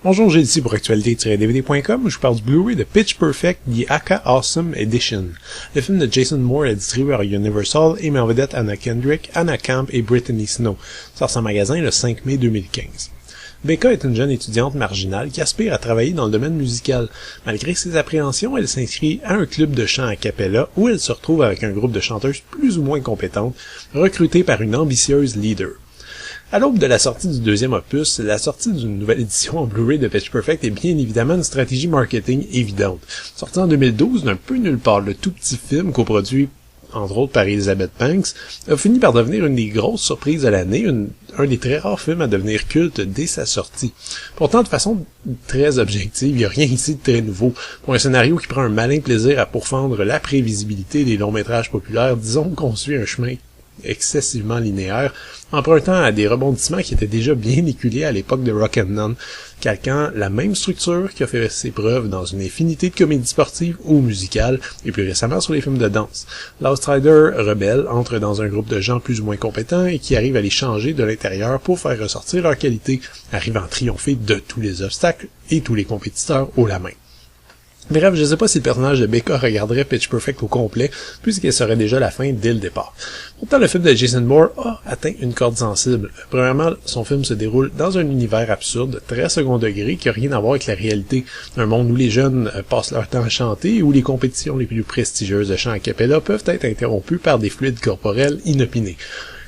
Bonjour, j'ai ici pour actualité-dvd.com, je vous parle du Blu-ray de Pitch Perfect The Aka Awesome Edition. Le film de Jason Moore est distribué par Universal et met en vedette Anna Kendrick, Anna Camp et Brittany Snow. Sort en magasin le 5 mai 2015. Becca est une jeune étudiante marginale qui aspire à travailler dans le domaine musical. Malgré ses appréhensions, elle s'inscrit à un club de chant a cappella où elle se retrouve avec un groupe de chanteuses plus ou moins compétentes, recrutées par une ambitieuse leader. À l'aube de la sortie du deuxième opus, la sortie d'une nouvelle édition en Blu-ray de Pitch Perfect est bien évidemment une stratégie marketing évidente. Sorti en 2012 d'un peu nulle part, le tout petit film coproduit entre autres par Elizabeth Banks, a fini par devenir une des grosses surprises de l'année, un des très rares films à devenir culte dès sa sortie. Pourtant, de façon très objective, il n'y a rien ici de très nouveau. Pour un scénario qui prend un malin plaisir à pourfendre la prévisibilité des longs métrages populaires, disons qu'on suit un chemin excessivement linéaire, empruntant à des rebondissements qui étaient déjà bien éculés à l'époque de Rock'n'None, calquant la même structure qui a fait ses preuves dans une infinité de comédies sportives ou musicales, et plus récemment sur les films de danse. L'Outsider rebelle entre dans un groupe de gens plus ou moins compétents et qui arrivent à les changer de l'intérieur pour faire ressortir leur qualité, arrivant à triompher de tous les obstacles et tous les compétiteurs haut la main. Bref, je sais pas si le personnage de Becca regarderait Pitch Perfect au complet, puisqu'elle serait déjà la fin dès le départ. Pourtant, le film de Jason Moore a atteint une corde sensible. Premièrement, son film se déroule dans un univers absurde, très second degré, qui n'a rien à voir avec la réalité. Un monde où les jeunes passent leur temps à chanter et où les compétitions les plus prestigieuses de chant a cappella peuvent être interrompues par des fluides corporels inopinés.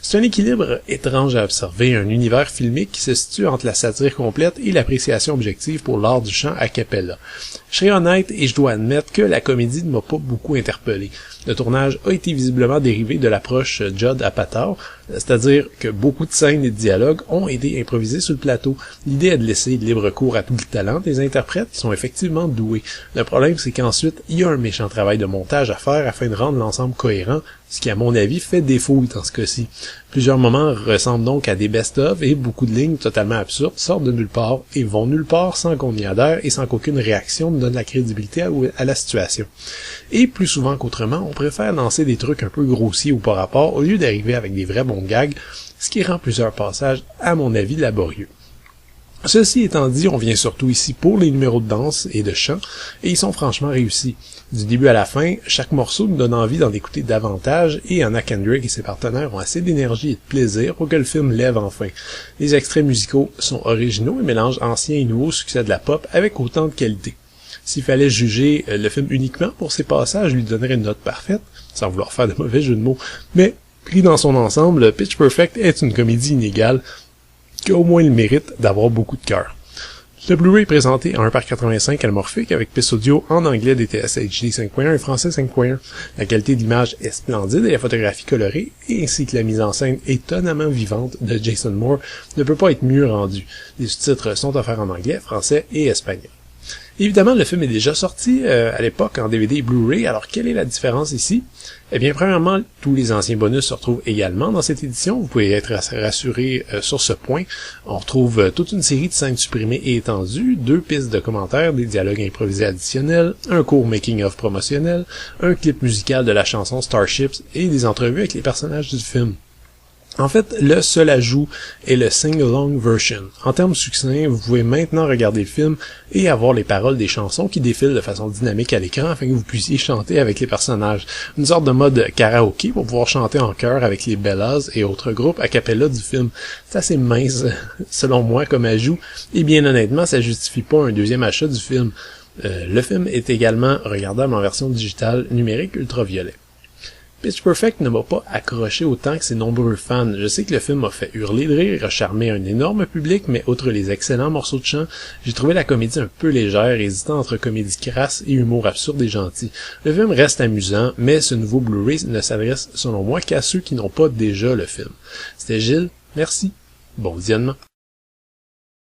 C'est un équilibre étrange à observer, un univers filmique qui se situe entre la satire complète et l'appréciation objective pour l'art du chant a cappella. Je serai honnête et je dois admettre que la comédie ne m'a pas beaucoup interpellé. Le tournage a été visiblement dérivé de l'approche Judd Apatow, c'est-à-dire que beaucoup de scènes et de dialogues ont été improvisés sur le plateau. L'idée est de laisser libre cours à tout le talent des interprètes qui sont effectivement doués. Le problème, c'est qu'ensuite, il y a un méchant travail de montage à faire afin de rendre l'ensemble cohérent, ce qui, à mon avis, fait défaut dans ce cas-ci. Plusieurs moments ressemblent donc à des best-of et beaucoup de lignes totalement absurdes sortent de nulle part et vont nulle part sans qu'on y adhère et sans qu'aucune réaction ne donne la crédibilité à la situation. Et plus souvent qu'autrement, on préfère lancer des trucs un peu grossiers ou par rapport au lieu d'arriver avec des vrais bons gags, ce qui rend plusieurs passages, à mon avis, laborieux. Ceci étant dit, on vient surtout ici pour les numéros de danse et de chant, et ils sont franchement réussis. Du début à la fin, chaque morceau nous donne envie d'en écouter davantage, et Anna Kendrick et ses partenaires ont assez d'énergie et de plaisir pour que le film lève enfin. Les extraits musicaux sont originaux et mélangent anciens et nouveaux succès de la pop avec autant de qualité. S'il fallait juger le film uniquement pour ses passages, je lui donnerais une note parfaite, sans vouloir faire de mauvais jeu de mots, mais pris dans son ensemble, Pitch Perfect est une comédie inégale, qui a au moins le mérite d'avoir beaucoup de cœur. Le Blu-ray est présenté en 1:85 anamorphique avec piste audio en anglais DTS HD 5.1 et français 5.1. La qualité de l'image est splendide et la photographie colorée, ainsi que la mise en scène étonnamment vivante de Jason Moore ne peut pas être mieux rendue. Les sous-titres sont offerts en anglais, français et espagnol. Évidemment, le film est déjà sorti à l'époque en DVD et Blu-ray, alors quelle est la différence ici? Eh bien, premièrement, tous les anciens bonus se retrouvent également dans cette édition, vous pouvez être rassuré sur ce point. On retrouve toute une série de scènes supprimées et étendues, 2 pistes de commentaires, des dialogues improvisés additionnels, un court making-of promotionnel, un clip musical de la chanson Starships et des entrevues avec les personnages du film. En fait, le seul ajout est le sing-along version. En termes succincts, vous pouvez maintenant regarder le film et avoir les paroles des chansons qui défilent de façon dynamique à l'écran afin que vous puissiez chanter avec les personnages. Une sorte de mode karaoké pour pouvoir chanter en chœur avec les Bellas et autres groupes a cappella du film. C'est assez mince, selon moi, comme ajout, et bien honnêtement, ça justifie pas un deuxième achat du film. Le film est également regardable en version digitale numérique ultraviolet. Pitch Perfect ne m'a pas accroché autant que ses nombreux fans. Je sais que le film m'a fait hurler de rire, a charmé un énorme public, mais outre les excellents morceaux de chant, j'ai trouvé la comédie un peu légère, hésitant entre comédie crasse et humour absurde et gentil. Le film reste amusant, mais ce nouveau Blu-ray ne s'adresse selon moi qu'à ceux qui n'ont pas déjà le film. C'était Gilles, merci, bon visionnement.